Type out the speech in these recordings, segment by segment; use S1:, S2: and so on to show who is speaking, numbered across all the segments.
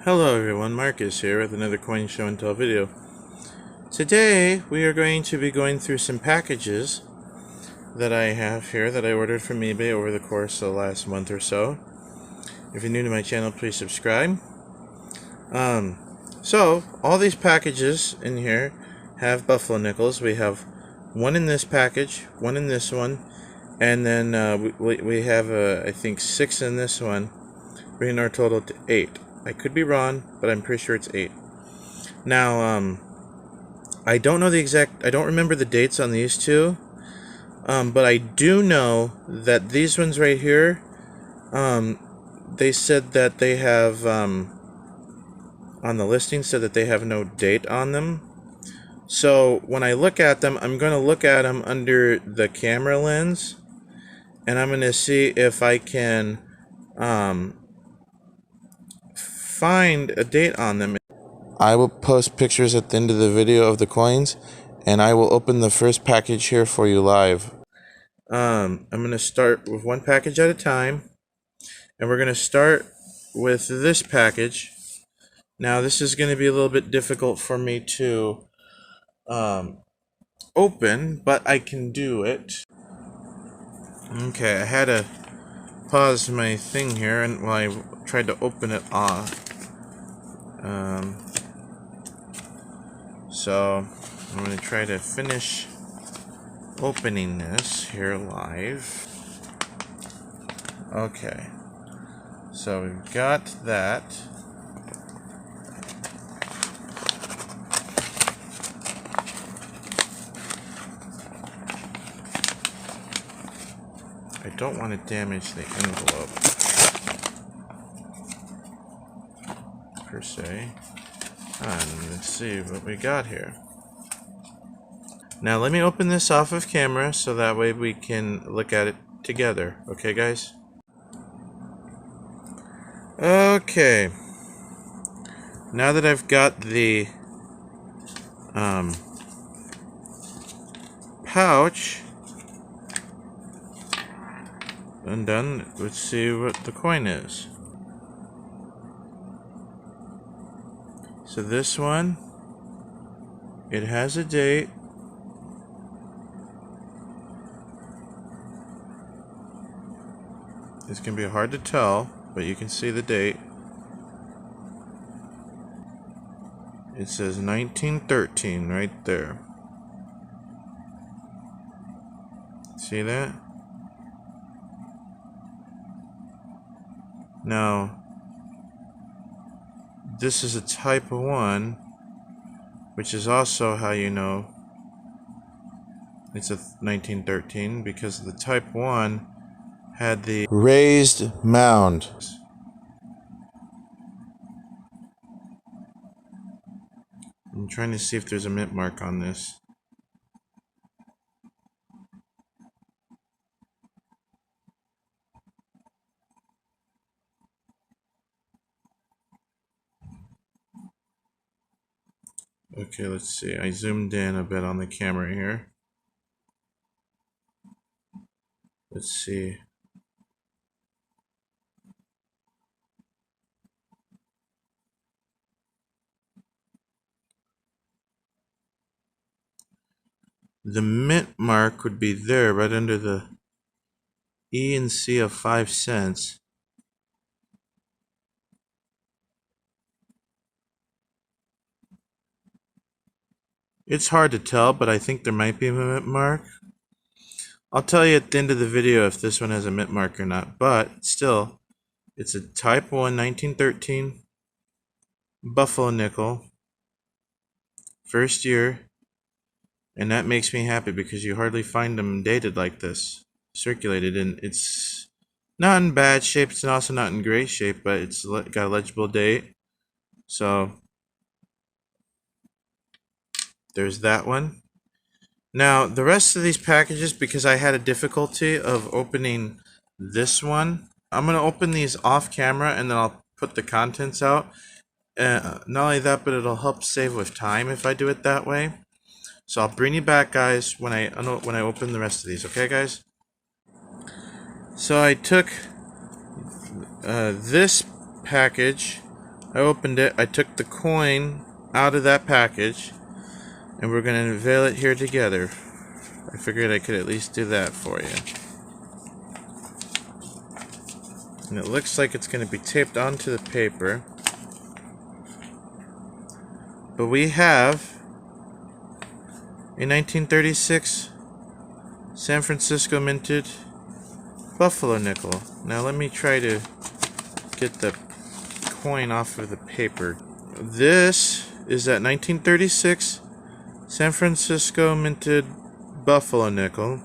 S1: Hello everyone, Marcus here with another Coin Show and Tell video. Today we are going to be going through some packages that I have here that I ordered from eBay over the course of the last month or so. If you're new to my channel, please subscribe. So all these packages in here have buffalo nickels. We have one in this package, one in this one, and then we have I think 6 in this one, bringing our total to 8. I could be wrong, but I'm pretty sure it's 8. Now, I don't know the exact, I don't remember the dates on these two, but I do know that these ones right here, they said that they have, on the listing, said that they have no date on them. So when I look at them, I'm going to look at them under the camera lens, and I'm going to see if I can, find a date on them. I will post pictures at the end of the video of the coins, and I will open the first package here for you live. I'm going to start with one package at a time, and we're going to start with this package. Now this is going to be a little bit difficult for me to open, but I can do it. Okay, I had to pause my thing here and while I tried to open it off. So I'm going to try to finish opening this here live. Okay, so we've got that. I don't want to damage the envelope per se. And let's see what we got here. Now let me open this off of camera so that way we can look at it together. Okay, guys? Okay. Now that I've got the pouch undone, let's see what the coin is. So this one, it has a date. It's going to be hard to tell, but you can see the date. It says 1913 right there. See that? Now, this is a type 1, which is also how you know it's a 1913, because the type 1 had the raised mound. I'm trying to see if there's a mint mark on this. Okay, let's see. I zoomed in a bit on the camera here. Let's see. The mint mark would be there, right under the E and C of 5 cents. It's hard to tell, but I think there might be a mint mark. I'll tell you at the end of the video if this one has a mint mark or not, but still, it's a type 1 1913 buffalo nickel, first year, and that makes me happy because you hardly find them dated like this, circulated, and it's not in bad shape, it's also not in great shape, but it's got a legible date. So there's that one. Now the rest of these packages, because I had a difficulty of opening this one, I'm going to open these off camera and then I'll put the contents out. Not only that, but it'll help save with time if I do it that way. So I'll bring you back, guys, when I open the rest of these. Okay, guys? So I took this package I opened it, I took the coin out of that package, and we're going to unveil it here together. I figured I could at least do that for you. And it looks like it's going to be taped onto the paper. But we have a 1936 San Francisco minted buffalo nickel. Now let me try to get the coin off of the paper. This is that 1936 San Francisco minted buffalo nickel.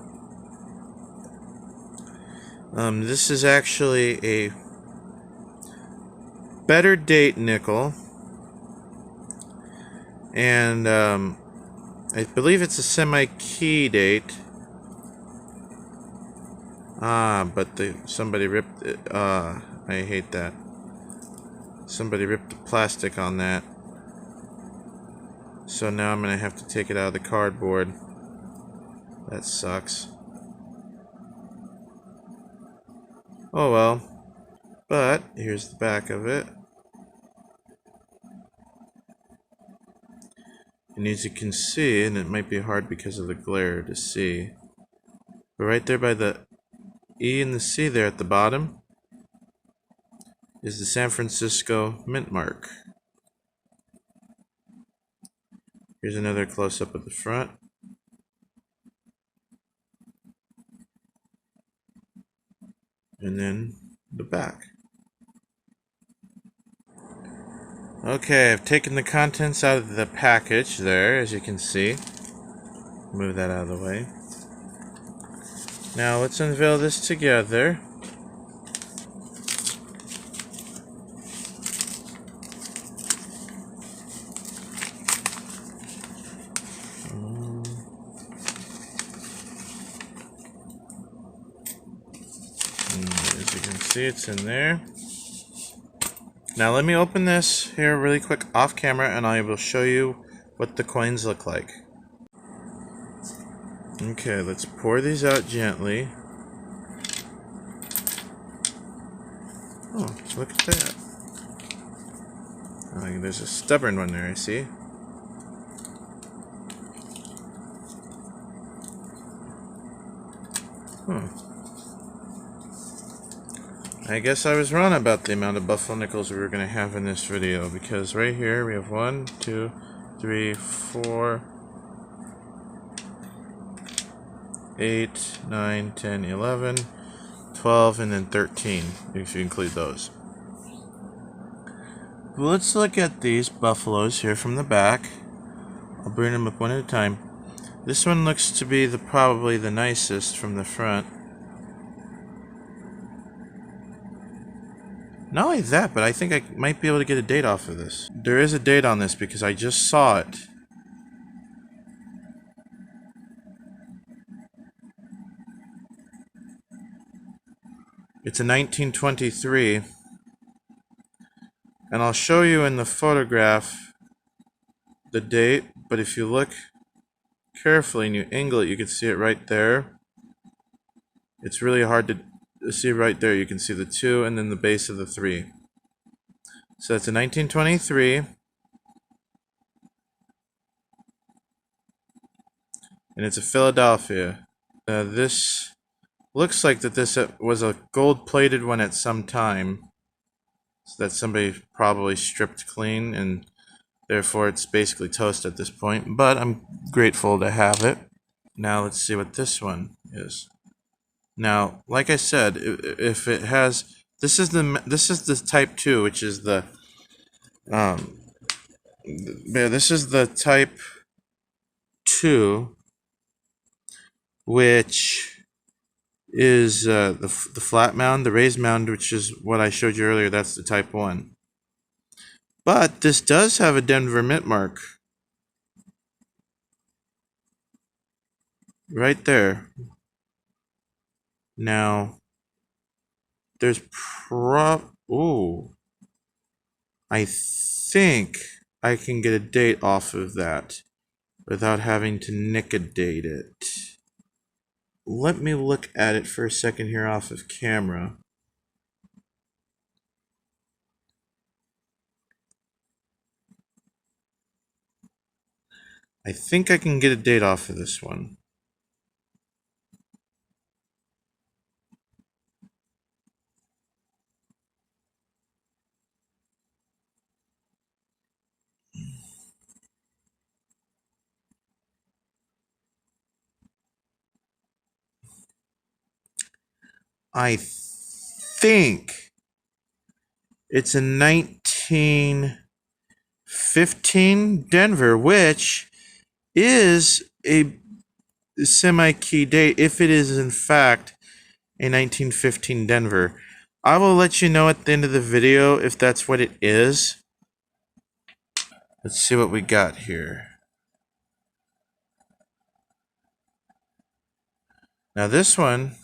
S1: This is actually a better date nickel, and I believe it's a semi-key date. But somebody ripped it. I hate that. Somebody ripped the plastic on that. So now I'm gonna have to take it out of the cardboard. That sucks. Oh well. But here's the back of it. And as you can see, and it might be hard because of the glare to see, but right there by the E and the C there at the bottom is the San Francisco mint mark. Here's another close-up of the front. And then the back. Okay, I've taken the contents out of the package there, as you can see. Move that out of the way. Now let's unveil this together. As you can see, it's in there. Now let me open this here really quick off camera, and I will show you what the coins look like. Okay, let's pour these out gently. Oh, look at that. Oh, there's a stubborn one there, I see. I guess I was wrong about the amount of buffalo nickels we were going to have in this video, because right here we have 1, 2, 3, 4, 8, 9, 10, 11, 12, and then 13, if you include those. Well, let's look at these buffaloes here from the back. I'll bring them up one at a time. This one looks to be probably the nicest from the front. Not only that, but I think I might be able to get a date off of this. There is a date on this because I just saw it. It's a 1923. And I'll show you in the photograph the date, but if you look carefully and you angle it, you can see it right there. It's really hard to see right there. You can see the 2 and then the base of the 3. So it's a 1923. And it's a Philadelphia. This looks like that this was a gold-plated one at some time. So that somebody probably stripped clean, and therefore it's basically toast at this point. But I'm grateful to have it. Now let's see what this one is. Now, like I said, if it has, this is the type 2, which is the this is the type 2, which is the flat mound, the raised mound, which is what I showed you earlier. That's the type 1. But this does have a Denver mint mark right there. Now, there's I think I can get a date off of that without having to nick-a-date it. Let me look at it for a second here off of camera. I think I can get a date off of this one. I think it's a 1915 Denver, which is a semi-key date if it is in fact a 1915 Denver. I will let you know at the end of the video if that's what it is. Let's see what we got here. Now this one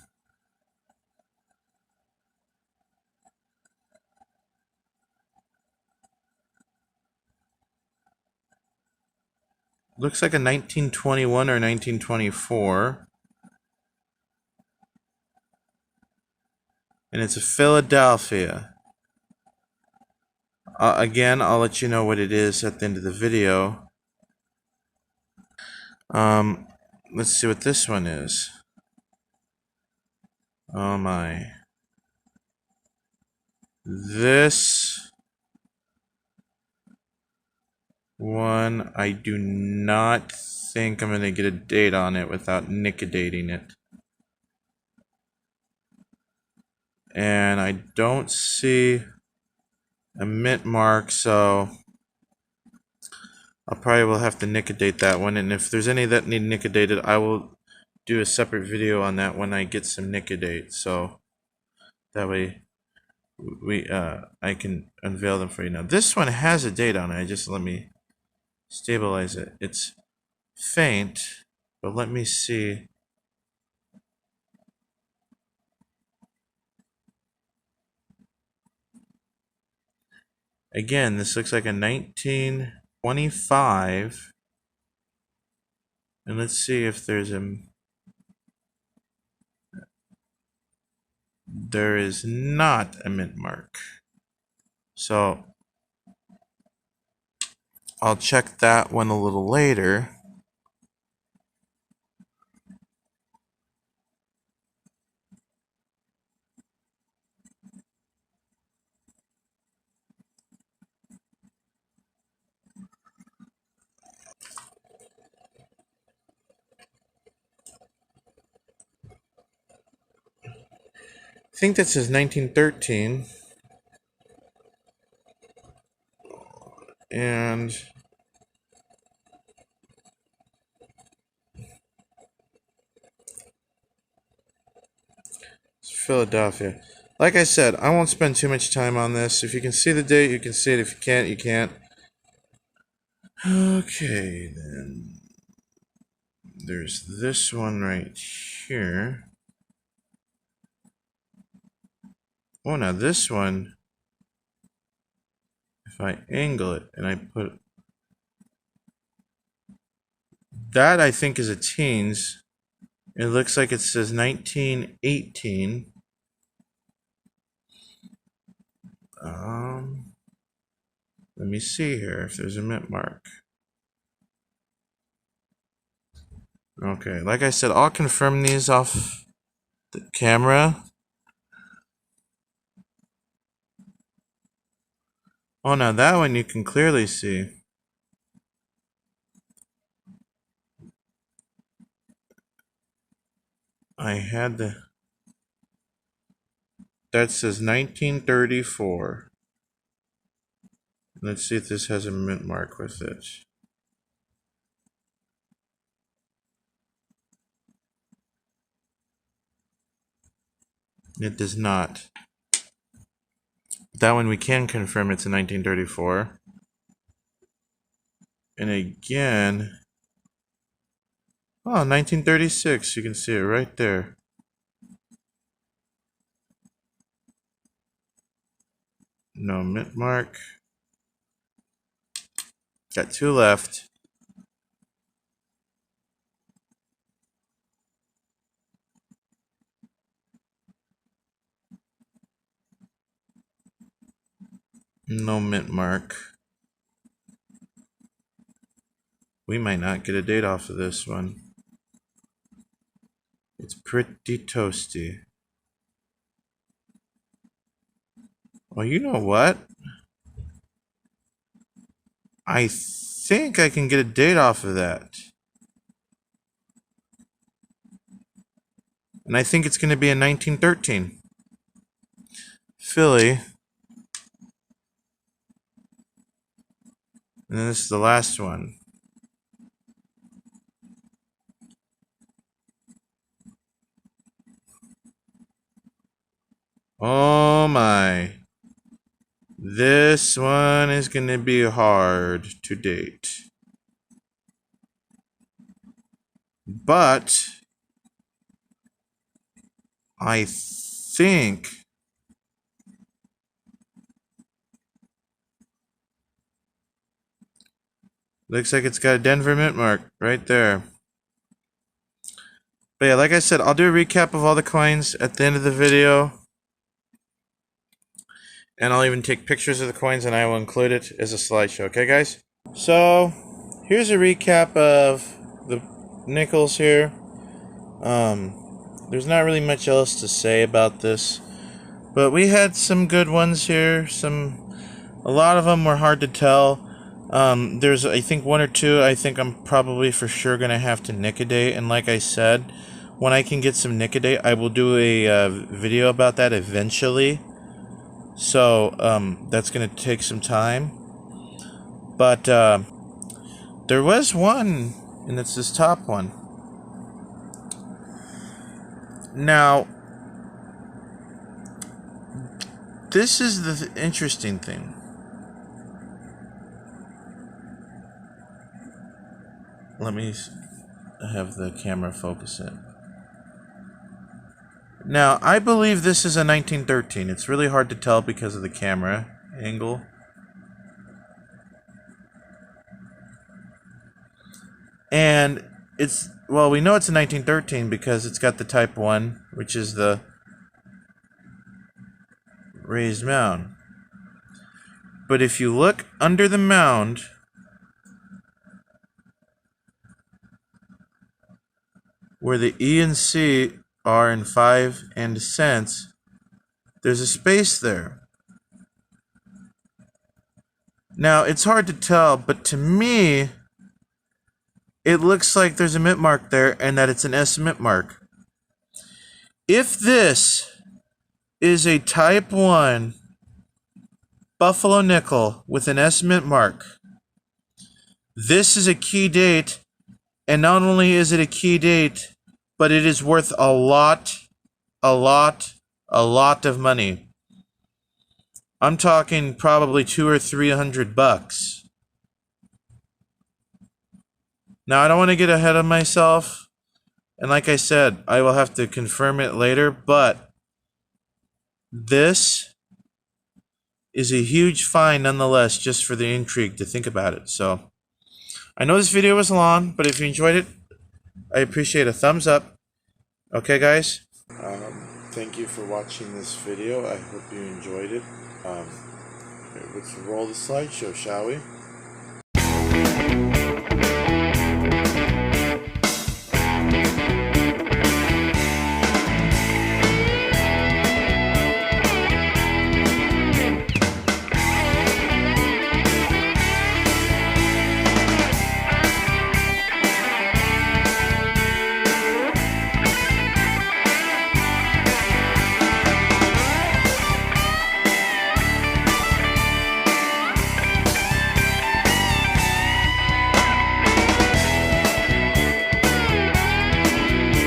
S1: looks like a 1921 or 1924. And it's a Philadelphia. Again, I'll let you know what it is at the end of the video. Let's see what this one is. Oh my. This one, I do not think I'm going to get a date on it without nickodating it. And I don't see a mint mark, so I probably will have to nickodate that one. And if there's any that need nickodated, I will do a separate video on that when I get some nickodate. So that way I can unveil them for you. Now this one has a date on it. Just let me stabilize it. It's faint, but let me see. Again, this looks like a 1925. And let's see if there is not a mint mark. So I'll check that one a little later. I think that says 1913. And it's Philadelphia. Like I said, I won't spend too much time on this. If you can see the date, you can see it. If you can't, you can't. Okay, then. There's this one right here. Oh, now this one, if I angle it and I put that, I think is a teens. It looks like it says 1918. Let me see here if there's a mint mark. Okay, like I said, I'll confirm these off the camera. Oh, now that one you can clearly see. I had that says 1934. Let's see if this has a mint mark with it. It does not. That one we can confirm it's a 1934. And again, oh, 1936. You can see it right there. No mint mark. Got two left. No mint mark. we might not get a date off of this one. It's pretty toasty. Well, you know what? I think I can get a date off of that. And I think it's going to be in 1913. Philly. And then this is the last one. Oh my. This one is going to be hard to date. But I think looks like it's got a Denver mint mark right there. But yeah, like I said, I'll do a recap of all the coins at the end of the video. And I'll even take pictures of the coins and I will include it as a slideshow. Okay, guys? So, here's a recap of the nickels here. There's not really much else to say about this. But we had some good ones here. A lot of them were hard to tell. There's, I think, one or two I think I'm probably for sure going to have to nickadate. And like I said, when I can get some nickadate, I will do a video about that eventually. So, that's going to take some time. But, there was one, and it's this top one. Now, this is the interesting thing. Let me have the camera focus it. Now, I believe this is a 1913. It's really hard to tell because of the camera angle. And it's, well, we know it's a 1913 because it's got the type 1, which is the raised mound. But if you look under the mound, where the E and C are in 5 and cents, there's a space there. Now, it's hard to tell, but to me, it looks like there's a mint mark there and that it's an S mint mark. If this is a type 1 Buffalo nickel with an S mint mark, this is a key date, and not only is it a key date, but it is worth a lot of money. I'm talking probably $200 or $300. Now, I don't want to get ahead of myself, and like I said, I will have to confirm it later, but this is a huge find nonetheless, just for the intrigue to think about it. So, I know this video was long, but if you enjoyed it, I appreciate a thumbs up. Okay, guys? Thank you for watching this video. I hope you enjoyed it. Let's roll the slideshow, shall we?